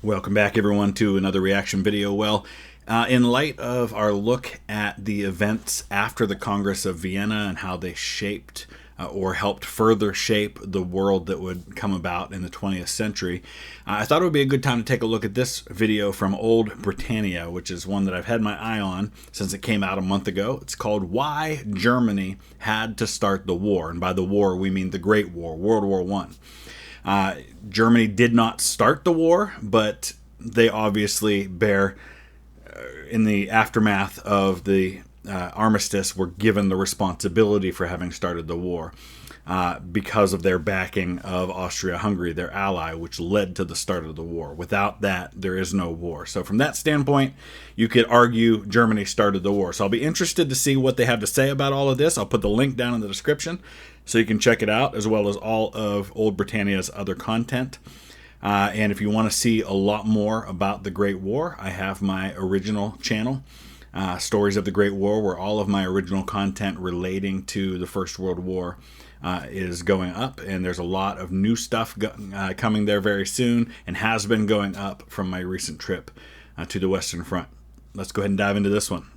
Welcome back, everyone, to another reaction video. In light of our look at the events after the Congress of Vienna and how they shaped or helped further shape the world that would come about in the 20th century, I thought it would be a good time to take a look at this video from old Britannia, which is one that I've had my eye on since it came out a month ago. It's called Why Germany Had to Start the War. And by the war, we mean the Great War, World War I. Germany did not start the war, but they obviously bear, in the aftermath of the armistice, were given the responsibility for having started the war because of their backing of Austria-Hungary, their ally, which led to the start of the war. Without that, there is no war. So from that standpoint, you could argue Germany started the war. So I'll be interested to see what they have to say about all of this. I'll put the link down in the description so you can check it out, as well as all of Old Britannia's other content. And if you want to see a lot more about the Great War, I have my original channel, Stories of the Great War, where all of my original content relating to the First World War is going up. And there's a lot of new stuff coming there very soon, and has been going up from my recent trip to the Western Front. Let's go ahead and dive into this one.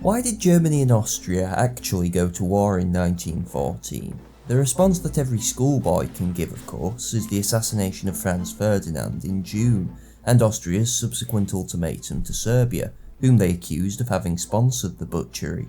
Why did Germany and Austria actually go to war in 1914? The response that every schoolboy can give, of course, is the assassination of Franz Ferdinand in June, and Austria's subsequent ultimatum to Serbia, whom they accused of having sponsored the butchery.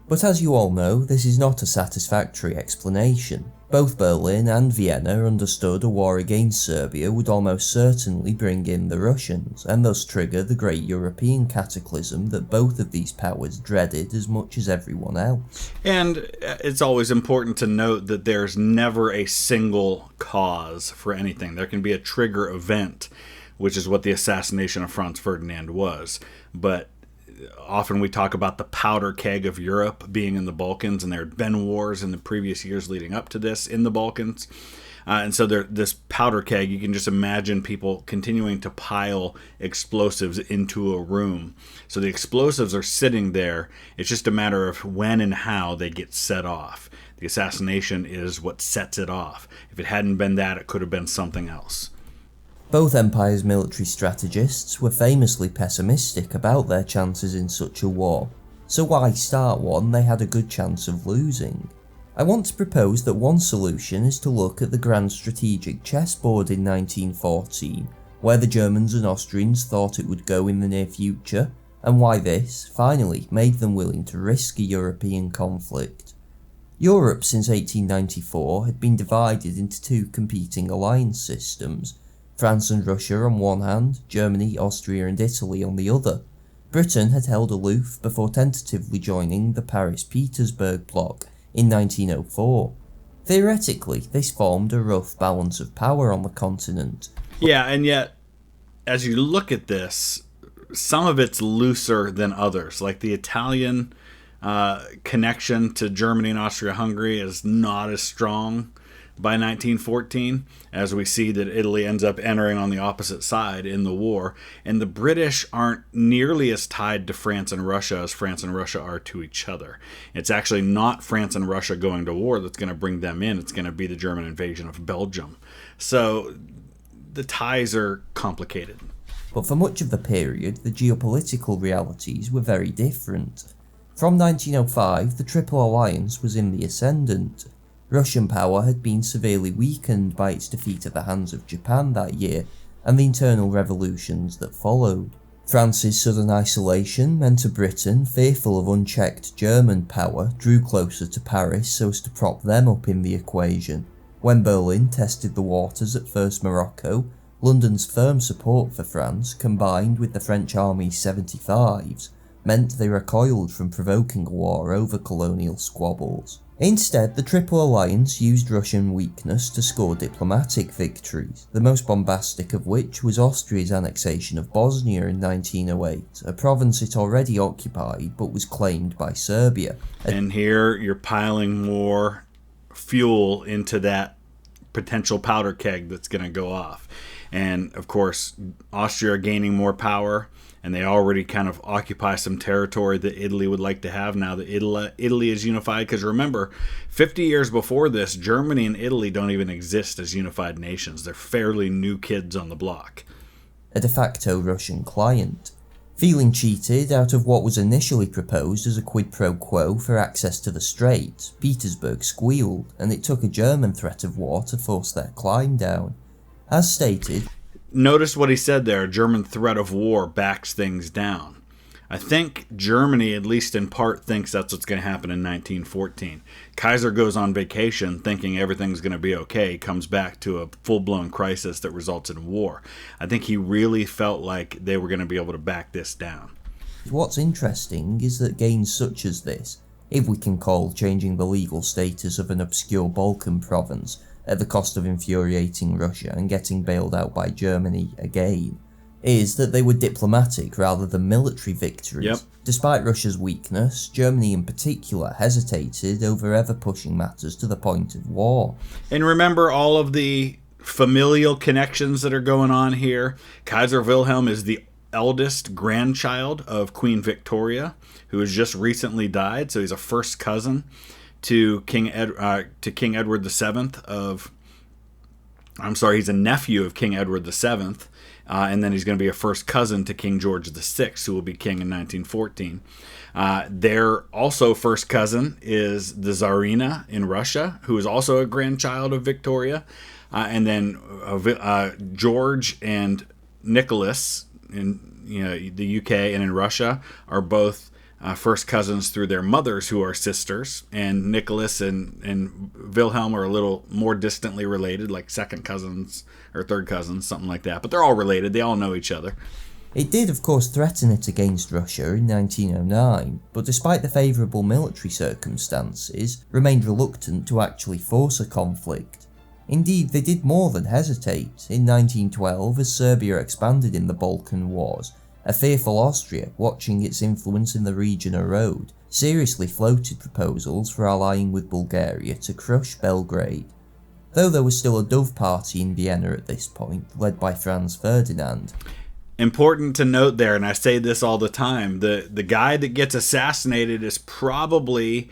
But as you all know, this is not a satisfactory explanation. Both Berlin and Vienna understood a war against Serbia would almost certainly bring in the Russians, and thus trigger the great European cataclysm that both of these powers dreaded as much as everyone else. And it's always important to note that there's never a single cause for anything. There can be a trigger event, which is what the assassination of Franz Ferdinand was. But often we talk about the powder keg of Europe being in the Balkans, and there had been wars in the previous years leading up to this in the Balkans. And so this powder keg, you can just imagine people continuing to pile explosives into a room. So the explosives are sitting there. It's just a matter of when and how they get set off. The assassination is what sets it off. If it hadn't been that, it could have been something else. Both empires' military strategists were famously pessimistic about their chances in such a war, so why start one they had a good chance of losing? I want to propose that one solution is to look at the grand strategic chessboard in 1914, where the Germans and Austrians thought it would go in the near future, and why this, finally, made them willing to risk a European conflict. Europe since 1894 had been divided into two competing alliance systems, France and Russia on one hand, Germany, Austria and Italy on the other. Britain had held aloof before tentatively joining the Paris-Petersburg bloc in 1904. Theoretically, this formed a rough balance of power on the continent. Yeah, and yet, as you look at this, some of it's looser than others. Like the Italian connection to Germany and Austria-Hungary is not as strong by 1914, as we see that Italy ends up entering on the opposite side in the war, and the British aren't nearly as tied to France and Russia as France and Russia are to each other. It's actually not France and Russia going to war that's going to bring them in. It's going to be the German invasion of Belgium. So the ties are complicated. But for much of the period, the geopolitical realities were very different. From 1905, the Triple Alliance was in the ascendant. Russian power had been severely weakened by its defeat at the hands of Japan that year, and the internal revolutions that followed. France's sudden isolation meant a Britain, fearful of unchecked German power, drew closer to Paris so as to prop them up in the equation. When Berlin tested the waters at first Morocco, London's firm support for France, combined with the French Army's 75s, meant they recoiled from provoking a war over colonial squabbles. Instead, the Triple Alliance used Russian weakness to score diplomatic victories, the most bombastic of which was Austria's annexation of Bosnia in 1908, a province it already occupied but was claimed by Serbia. And here you're piling more fuel into that potential powder keg that's going to go off. And of course, Austria gaining more power, and they already kind of occupy some territory that Italy would like to have now that Italy is unified. Because remember, 50 years before this, Germany and Italy don't even exist as unified nations. They're fairly new kids on the block. a de facto Russian client. Feeling cheated out of what was initially proposed as a quid pro quo for access to the Strait, Petersburg squealed, and it took a German threat of war to force their climb down. As stated, notice what he said there, German threat of war backs things down. I think Germany, at least in part, thinks that's what's going to happen in 1914. Kaiser goes on vacation thinking everything's going to be okay, comes back to a full-blown crisis that results in war. I think he really felt like they were going to be able to back this down. What's interesting is that gains such as this, if we can call changing the legal status of an obscure Balkan province at the cost of infuriating Russia and getting bailed out by Germany again, is that they were diplomatic rather than military victories. Yep. Despite Russia's weakness, Germany in particular hesitated over ever pushing matters to the point of war. And remember all of the familial connections that are going on here. Kaiser Wilhelm is the eldest grandchild of Queen Victoria, who has just recently died, so he's a first cousin to King Edward VII of... I'm sorry, he's a nephew of King Edward VII, and then he's going to be a first cousin to King George VI, who will be king in 1914. Their also first cousin is the Tsarina in Russia, who is also a grandchild of Victoria. And then George and Nicholas in the UK and in Russia are both first cousins through their mothers, who are sisters. And Nicholas and Wilhelm are a little more distantly related, like second cousins or third cousins, something like that. But they're all related. They all know each other. It did, of course, threaten it against Russia in 1909, but despite the favourable military circumstances, remained reluctant to actually force a conflict. Indeed, they did more than hesitate. In 1912, as Serbia expanded in the Balkan Wars, a fearful Austria, watching its influence in the region erode, seriously floated proposals for allying with Bulgaria to crush Belgrade. Though there was still a Dove party in Vienna at this point, led by Franz Ferdinand. Important to note there, and I say this all the time, the guy that gets assassinated is probably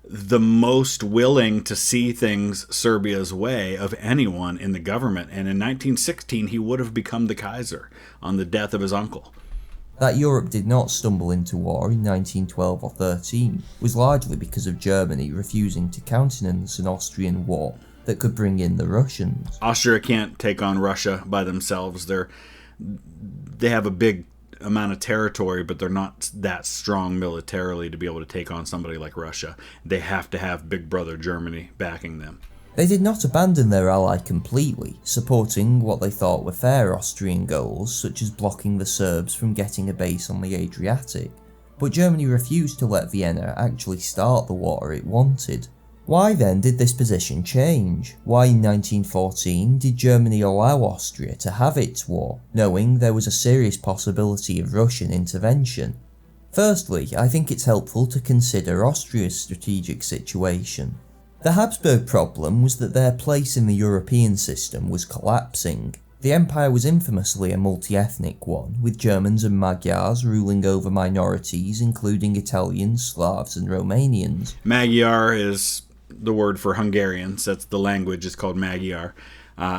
the most willing to see things Serbia's way of anyone in the government. And in 1916, he would have become the Kaiser on the death of his uncle. That Europe did not stumble into war in 1912 or 13 was largely because of Germany refusing to countenance an Austrian war that could bring in the Russians. Austria can't take on Russia by themselves. They have a big amount of territory, but they're not that strong militarily to be able to take on somebody like Russia. They have to have Big Brother Germany backing them. They did not abandon their ally completely, supporting what they thought were fair Austrian goals, such as blocking the Serbs from getting a base on the Adriatic. But Germany refused to let Vienna actually start the war it wanted. Why then did this position change? Why in 1914 did Germany allow Austria to have its war, knowing there was a serious possibility of Russian intervention? Firstly, I think it's helpful to consider Austria's strategic situation. The Habsburg problem was that their place in the European system was collapsing. The empire was infamously a multi-ethnic one, with Germans and Magyars ruling over minorities including Italians, Slavs and Romanians. Magyar is the word for Hungarians. That's the language. It's called Magyar.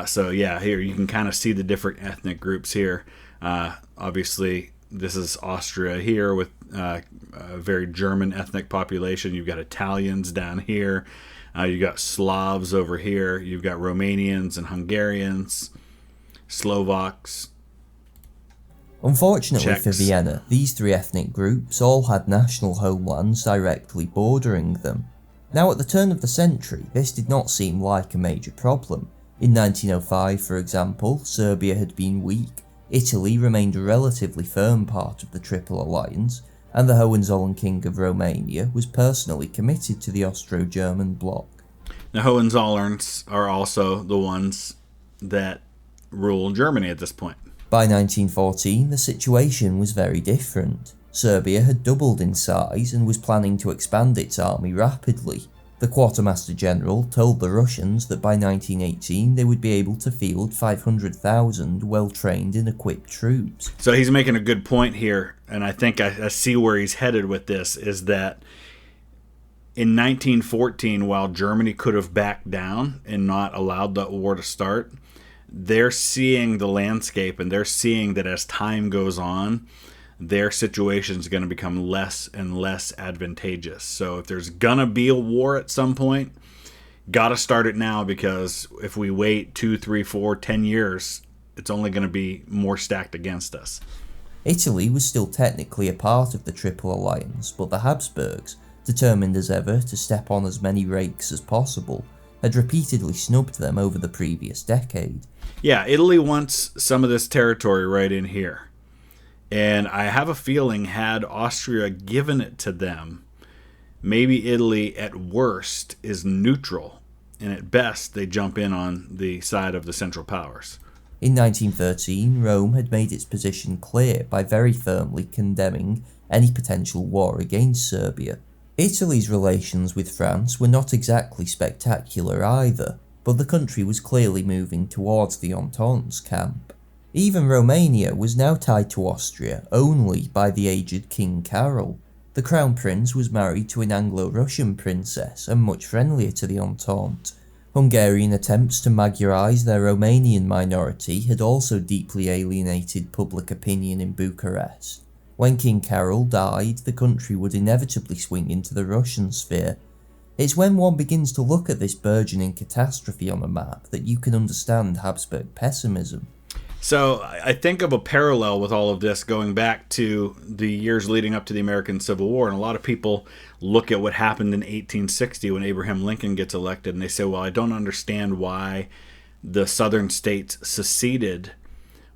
So yeah, here you can kind of see the different ethnic groups here. Obviously, this is Austria here with a very German ethnic population. You've got Italians down here. You've got Slavs over here. You've got Romanians and Hungarians, Slovaks. Unfortunately Czechs. for Vienna, these three ethnic groups all had national homelands directly bordering them. Now at the turn of the century, this did not seem like a major problem. In 1905, for example, Serbia had been weak, Italy remained a relatively firm part of the Triple Alliance, and the Hohenzollern King of Romania was personally committed to the Austro-German bloc. The Hohenzollerns are also the ones that rule Germany at this point. By 1914, the situation was very different. Serbia had doubled in size and was planning to expand its army rapidly. The Quartermaster General told the Russians that by 1918 they would be able to field 500,000 well-trained and equipped troops. So he's making a good point here, and I think I see where he's headed with this, is that in 1914, while Germany could have backed down and not allowed the war to start, they're seeing the landscape, and they're seeing that as time goes on, their situation is going to become less and less advantageous. So if there's going to be a war at some point, got to start it now, because if we wait 2, 3, 4, 10 years, it's only going to be more stacked against us. Italy was still technically a part of the Triple Alliance, but the Habsburgs, determined as ever to step on as many rakes as possible, had repeatedly snubbed them over the previous decade. Yeah, Italy wants some of this territory right in here. And I have a feeling, had Austria given it to them, maybe Italy at worst is neutral, and at best they jump in on the side of the Central Powers. In 1913, Rome had made its position clear by very firmly condemning any potential war against Serbia. Italy's relations with France were not exactly spectacular either, but the country was clearly moving towards the Entente's camp. Even Romania was now tied to Austria only by the aged King Carol. The Crown Prince was married to an Anglo-Russian princess and much friendlier to the Entente. Hungarian attempts to Magyarize their Romanian minority had also deeply alienated public opinion in Bucharest. When King Carol died, the country would inevitably swing into the Russian sphere. It's when one begins to look at this burgeoning catastrophe on a map that you can understand Habsburg pessimism. So I think of a parallel with all of this going back to the years leading up to the American Civil War, and a lot of people look at what happened in 1860 when Abraham Lincoln gets elected, and they say, well, I don't understand why the southern states seceded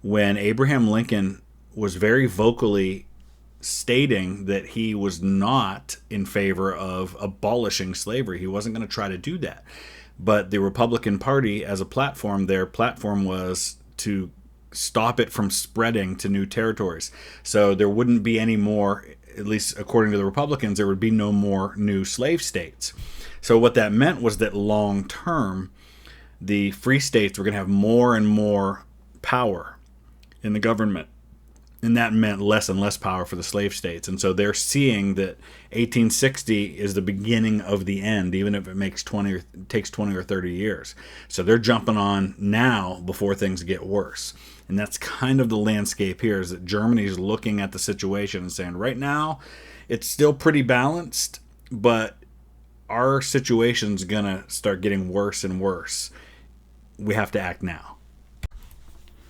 when Abraham Lincoln was very vocally stating that he was not in favor of abolishing slavery. He wasn't going to try to do that. But the Republican Party, as a platform, their platform was to stop it from spreading to new territories. So there wouldn't be any more, at least according to the Republicans, there would be no more new slave states. So what that meant was that long term, the free states were going to have more and more power in the government. And that meant less and less power for the slave states. And so they're seeing that 1860 is the beginning of the end, even if it takes 20 or 30 years. So they're jumping on now before things get worse. And that's kind of the landscape here, is that Germany's looking at the situation and saying, right now, it's still pretty balanced, but our situation's going to start getting worse and worse. We have to act now.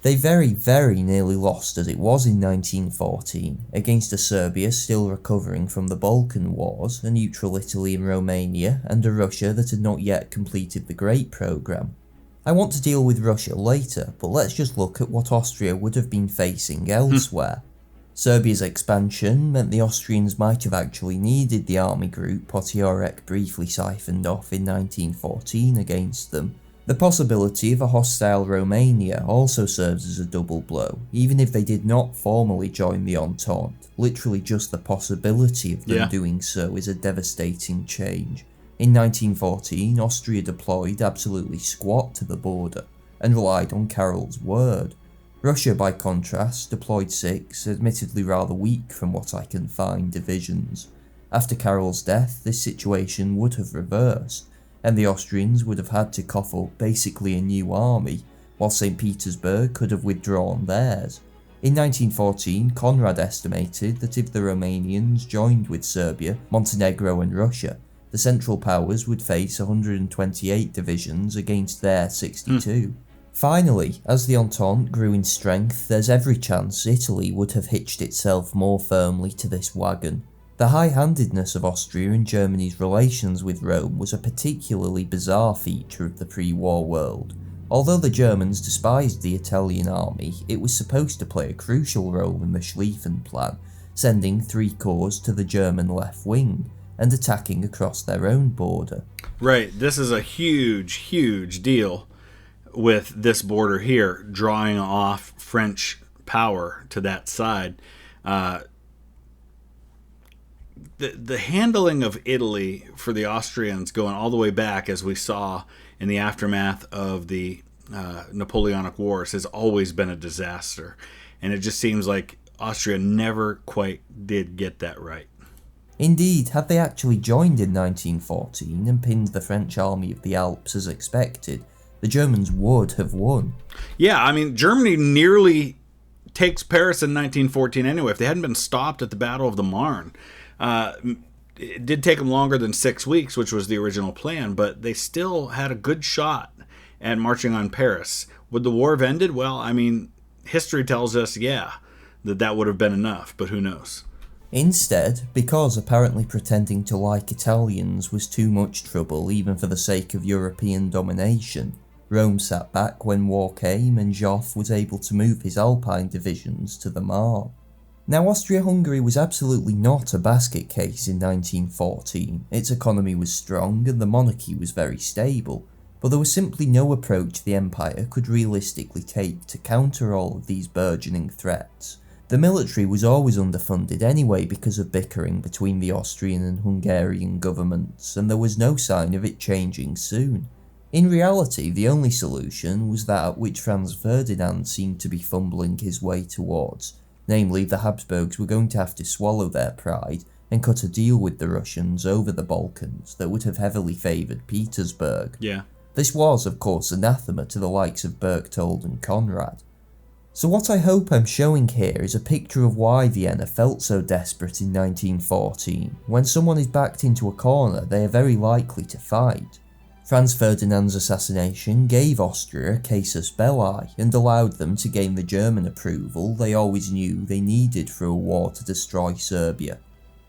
They very, very nearly lost as it was in 1914, against a Serbia still recovering from the Balkan Wars, a neutral Italy and Romania, and a Russia that had not yet completed the Great Programme. I want to deal with Russia later, but let's just look at what Austria would have been facing elsewhere. Serbia's expansion meant the Austrians might have actually needed the army group Potiorek briefly siphoned off in 1914 against them. The possibility of a hostile Romania also serves as a double blow, even if they did not formally join the Entente. Literally just the possibility of them doing so is a devastating change. In 1914, Austria deployed absolutely squat to the border, and relied on Carol's word. Russia, by contrast, deployed 6, admittedly rather weak from what I can find, divisions. After Carol's death, this situation would have reversed, and the Austrians would have had to cough up basically a new army, while St. Petersburg could have withdrawn theirs. In 1914, Conrad estimated that if the Romanians joined with Serbia, Montenegro and Russia, the Central Powers would face 128 divisions against their 62. Finally, as the Entente grew in strength, there's every chance Italy would have hitched itself more firmly to this wagon. The high-handedness of Austria and Germany's relations with Rome was a particularly bizarre feature of the pre-war world. Although the Germans despised the Italian army, it was supposed to play a crucial role in the Schlieffen Plan, sending 3 corps to the German left wing, and attacking across their own border. Right, this is a huge, huge deal with this border here, drawing off French power to that side. The handling of Italy for the Austrians going all the way back, as we saw in the aftermath of the Napoleonic Wars, has always been a disaster. And it just seems like Austria never quite did get that right. Indeed, had they actually joined in 1914 and pinned the French army of the Alps as expected, the Germans would have won. Yeah, I mean, Germany nearly takes Paris in 1914 anyway. If they hadn't been stopped at the Battle of the Marne, it did take them longer than 6 weeks, which was the original plan, but they still had a good shot at marching on Paris. Would the war have ended? Well, I mean, history tells us, yeah, that would have been enough, but who knows? Instead, because apparently pretending to like Italians was too much trouble even for the sake of European domination, Rome sat back when war came and Joffre was able to move his Alpine divisions to the Marne. Now, Austria-Hungary was absolutely not a basket case in 1914. Its economy was strong and the monarchy was very stable, but there was simply no approach the empire could realistically take to counter all of these burgeoning threats. The military was always underfunded anyway because of bickering between the Austrian and Hungarian governments, and there was no sign of it changing soon. In reality, the only solution was that at which Franz Ferdinand seemed to be fumbling his way towards, namely the Habsburgs were going to have to swallow their pride and cut a deal with the Russians over the Balkans that would have heavily favoured Petersburg. Yeah. This was, of course, anathema to the likes of Berchtold and Conrad. So what I hope I'm showing here is a picture of why Vienna felt so desperate in 1914. When someone is backed into a corner, they are very likely to fight. Franz Ferdinand's assassination gave Austria a casus belli and allowed them to gain the German approval they always knew they needed for a war to destroy Serbia.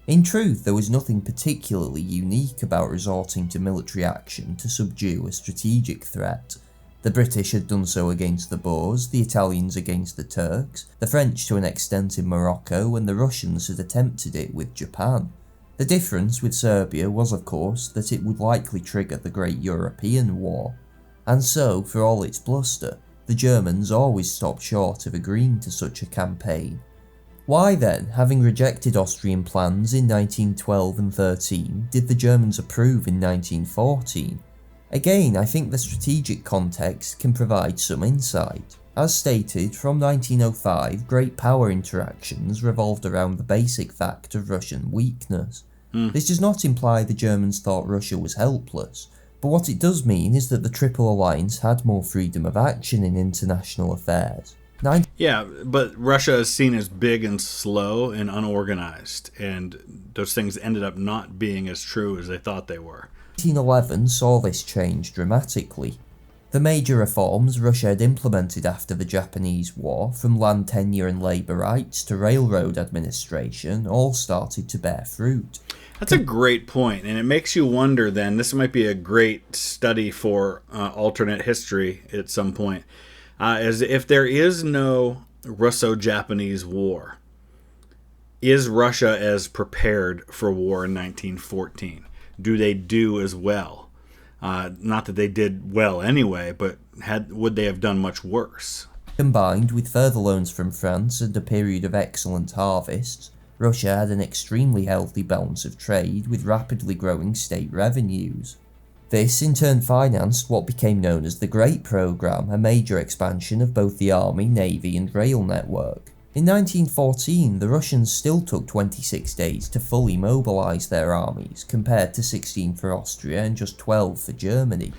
In truth, there was nothing particularly unique about resorting to military action to subdue a strategic threat. The British had done so against the Boers, the Italians against the Turks, the French to an extent in Morocco, and the Russians had attempted it with Japan. The difference with Serbia was, of course, that it would likely trigger the Great European War, and so, for all its bluster, the Germans always stopped short of agreeing to such a campaign. Why then, having rejected Austrian plans in 1912 and 13, did the Germans approve in 1914? Again, I think the strategic context can provide some insight. As stated, from 1905, great power interactions revolved around the basic fact of Russian weakness. This does not imply the Germans thought Russia was helpless, but what it does mean is that the Triple Alliance had more freedom of action in international affairs. Yeah, but Russia is seen as big and slow and unorganized, and those things ended up not being as true as they thought they were. 1911 saw this change dramatically. The major reforms Russia had implemented after the Japanese War, from land tenure and labour rights to railroad administration, all started to bear fruit. That's a great point, and it makes you wonder then, this might be a great study for alternate history at some point, as if there is no Russo-Japanese war, is Russia as prepared for war in 1914? Do they do as well? Not that they did well anyway, but would they have done much worse? Combined with further loans from France and a period of excellent harvests, Russia had an extremely healthy balance of trade with rapidly growing state revenues. This in turn financed what became known as the Great Programme, a major expansion of both the army, navy and rail network. In 1914, the Russians still took 26 days to fully mobilise their armies, compared to 16 for Austria and just 12 for Germany.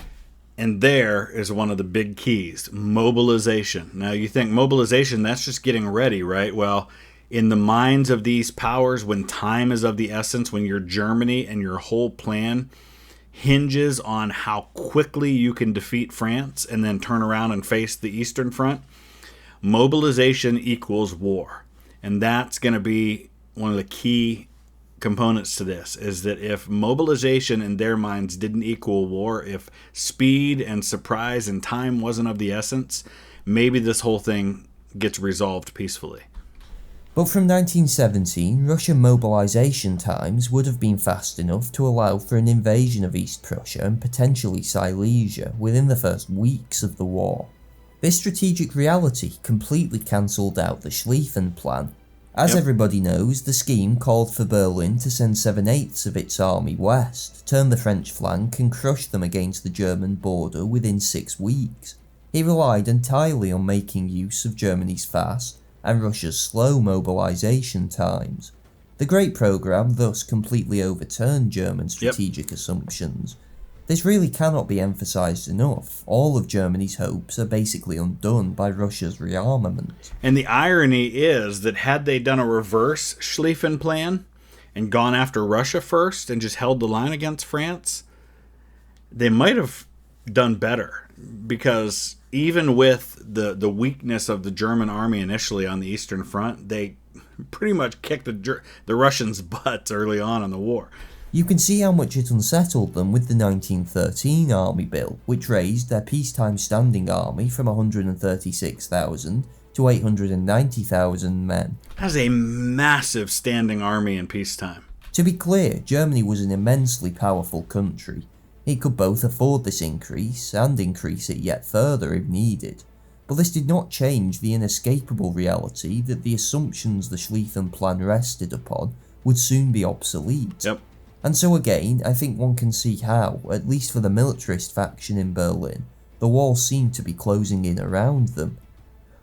And there is one of the big keys, mobilization. Now you think mobilization, that's just getting ready, right? Well, in the minds of these powers, when time is of the essence, when you're Germany and your whole plan hinges on how quickly you can defeat France and then turn around and face the Eastern Front, mobilization equals war. And that's going to be one of the key components to this, is that if mobilization in their minds didn't equal war, if speed and surprise and time wasn't of the essence, maybe this whole thing gets resolved peacefully. But from 1917, Russian mobilisation times would have been fast enough to allow for an invasion of East Prussia and potentially Silesia within the first weeks of the war. This strategic reality completely cancelled out the Schlieffen Plan. As everybody knows, the scheme called for Berlin to send 7/8 of its army west, turn the French flank and crush them against the German border within 6 weeks. It relied entirely on making use of Germany's fast and Russia's slow mobilisation times. The Great Programme thus completely overturned German strategic assumptions. This really cannot be emphasised enough. All of Germany's hopes are basically undone by Russia's rearmament. And the irony is that had they done a reverse Schlieffen plan and gone after Russia first and just held the line against France, they might have done better, because even with the weakness of the German army initially on the Eastern Front, they pretty much kicked the Russians' butts early on in the war. You can see how much it unsettled them with the 1913 Army Bill, which raised their peacetime standing army from 136,000 to 890,000 men. That's a massive standing army in peacetime. To be clear, Germany was an immensely powerful country. It could both afford this increase and increase it yet further if needed. But this did not change the inescapable reality that the assumptions the Schlieffen Plan rested upon would soon be obsolete. Yep. And so again, I think one can see how, at least for the militarist faction in Berlin, the wall seemed to be closing in around them.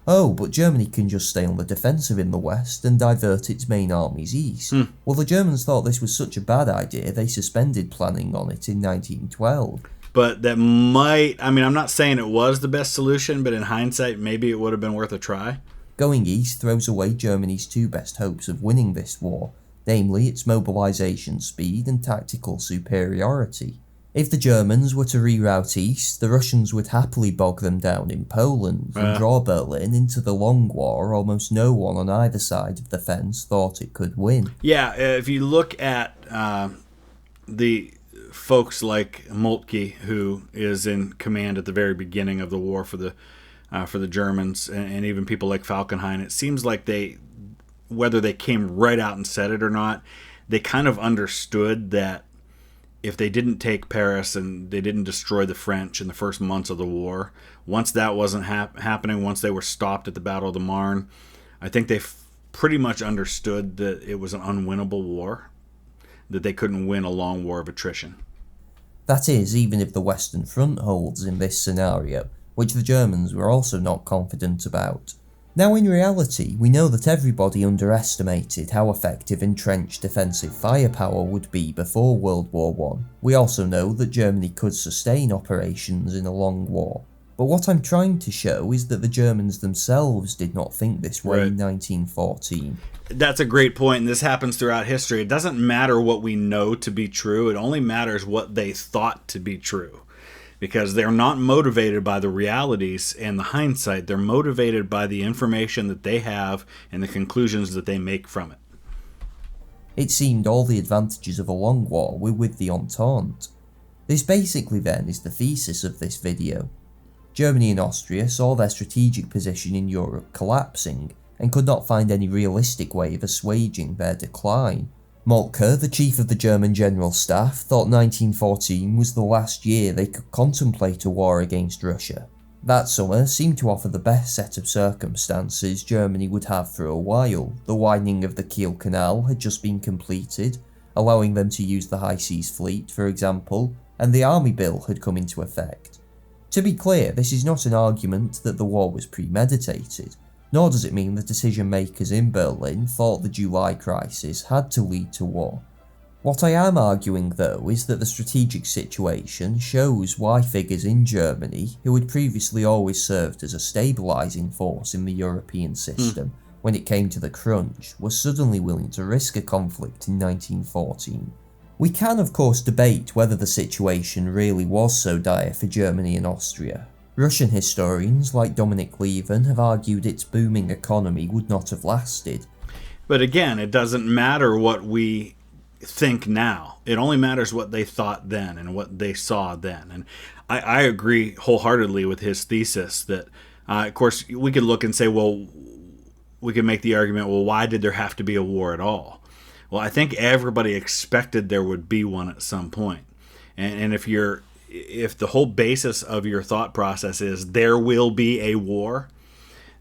Oh, but Germany can just stay on the defensive in the west and divert its main armies east. Well, the Germans thought this was such a bad idea they suspended planning on it in 1912. But that might, I'm not saying it was the best solution, but in hindsight, maybe it would have been worth a try. Going east throws away Germany's two best hopes of winning this war, namely its mobilisation speed and tactical superiority. If the Germans were to reroute east, the Russians would happily bog them down in Poland and draw Berlin into the long war almost no one on either side of the fence thought it could win. Yeah, if you look at the folks like Moltke, who is in command at the very beginning of the war for the Germans, and even people like Falkenhayn, it seems like whether they came right out and said it or not, they kind of understood that if they didn't take Paris and they didn't destroy the French in the first months of the war, once that wasn't happening, once they were stopped at the Battle of the Marne, I think they pretty much understood that it was an unwinnable war, that they couldn't win a long war of attrition. That is, even if the Western Front holds in this scenario, which the Germans were also not confident about. Now in reality, we know that everybody underestimated how effective entrenched defensive firepower would be before World War I. We also know that Germany could sustain operations in a long war. But what I'm trying to show is that the Germans themselves did not think this way in 1914. That's a great point, and this happens throughout history. It doesn't matter what we know to be true, it only matters what they thought to be true. Because they're not motivated by the realities and the hindsight. They're motivated by the information that they have and the conclusions that they make from it. It seemed all the advantages of a long war were with the Entente. This basically then is the thesis of this video. Germany and Austria saw their strategic position in Europe collapsing and could not find any realistic way of assuaging their decline. Moltke, the chief of the German General Staff, thought 1914 was the last year they could contemplate a war against Russia. That summer seemed to offer the best set of circumstances Germany would have for a while. The widening of the Kiel Canal had just been completed, allowing them to use the High Seas Fleet, for example, and the Army Bill had come into effect. To be clear, this is not an argument that the war was premeditated. Nor does it mean the decision makers in Berlin thought the July crisis had to lead to war. What I am arguing though is that the strategic situation shows why figures in Germany, who had previously always served as a stabilising force in the European system, when it came to the crunch, were suddenly willing to risk a conflict in 1914. We can of course debate whether the situation really was so dire for Germany and Austria. Russian historians like Dominic Lieven have argued its booming economy would not have lasted. But again, it doesn't matter what we think now. It only matters what they thought then and what they saw then. And I agree wholeheartedly with his thesis that, of course, we could look and say, well, we could make the argument, well, why did there have to be a war at all? Well, I think everybody expected there would be one at some point. And if the whole basis of your thought process is there will be a war,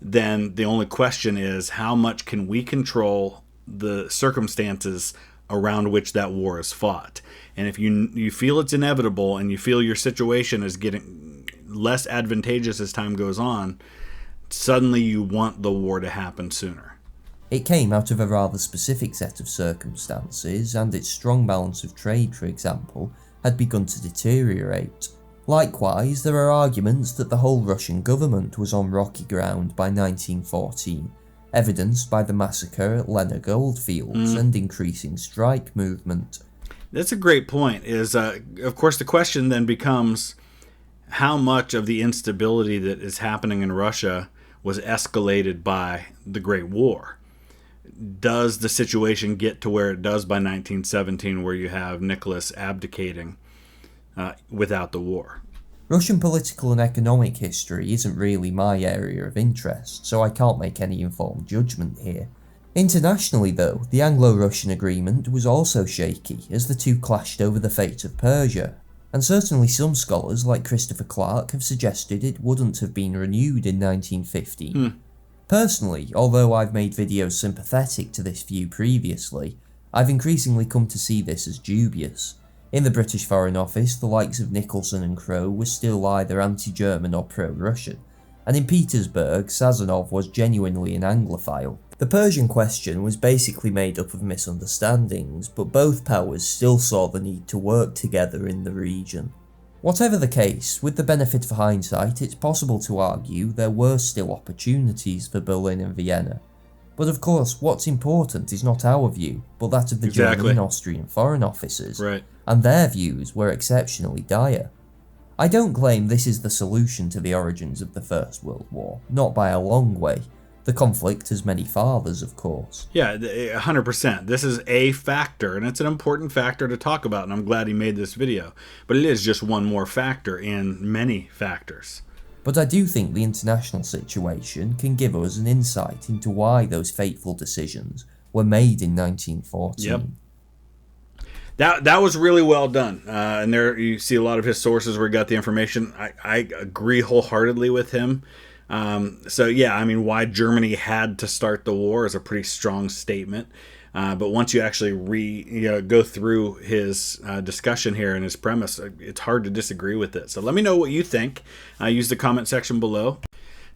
then the only question is how much can we control the circumstances around which that war is fought. And if you feel it's inevitable and you feel your situation is getting less advantageous as time goes on, suddenly you want the war to happen sooner. It came out of a rather specific set of circumstances, and its strong balance of trade, for example, had begun to deteriorate. Likewise, there are arguments that the whole Russian government was on rocky ground by 1914, evidenced by the massacre at Lena Goldfields and increasing strike movement. That's a great point. Of course, the question then becomes how much of the instability that is happening in Russia was escalated by the Great War. Does the situation get to where it does by 1917, where you have Nicholas abdicating without the war? Russian political and economic history isn't really my area of interest, so I can't make any informed judgment here. Internationally though, the Anglo-Russian agreement was also shaky as the two clashed over the fate of Persia, and certainly some scholars like Christopher Clark have suggested it wouldn't have been renewed in 1915. Personally, although I've made videos sympathetic to this view previously, I've increasingly come to see this as dubious. In the British Foreign Office, the likes of Nicholson and Crowe were still either anti-German or pro-Russian, and in Petersburg, Sazonov was genuinely an Anglophile. The Persian question was basically made up of misunderstandings, but both powers still saw the need to work together in the region. Whatever the case, with the benefit of hindsight, it's possible to argue there were still opportunities for Berlin and Vienna. But of course, what's important is not our view, but that of the German and Austrian foreign officers, and their views were exceptionally dire. I don't claim this is the solution to the origins of the First World War, not by a long way. The conflict has many fathers, of course. Yeah, 100%. This is a factor, and it's an important factor to talk about, and I'm glad he made this video. But it is just one more factor in many factors. But I do think the international situation can give us an insight into why those fateful decisions were made in 1914. Yep. That was really well done. And there you see a lot of his sources where he got the information. I agree wholeheartedly with him. So yeah, I mean, why Germany had to start the war is a pretty strong statement. But once you actually go through his discussion here and his premise, it's hard to disagree with it. So let me know what you think. Use the comment section below.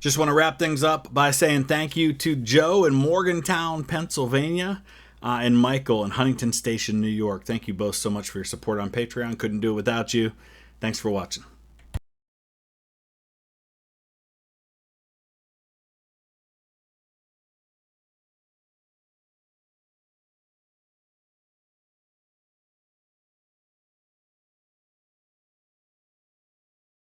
Just want to wrap things up by saying thank you to Joe in Morgantown, Pennsylvania, and Michael in Huntington Station, New York. Thank you both so much for your support on Patreon. Couldn't do it without you. Thanks for watching.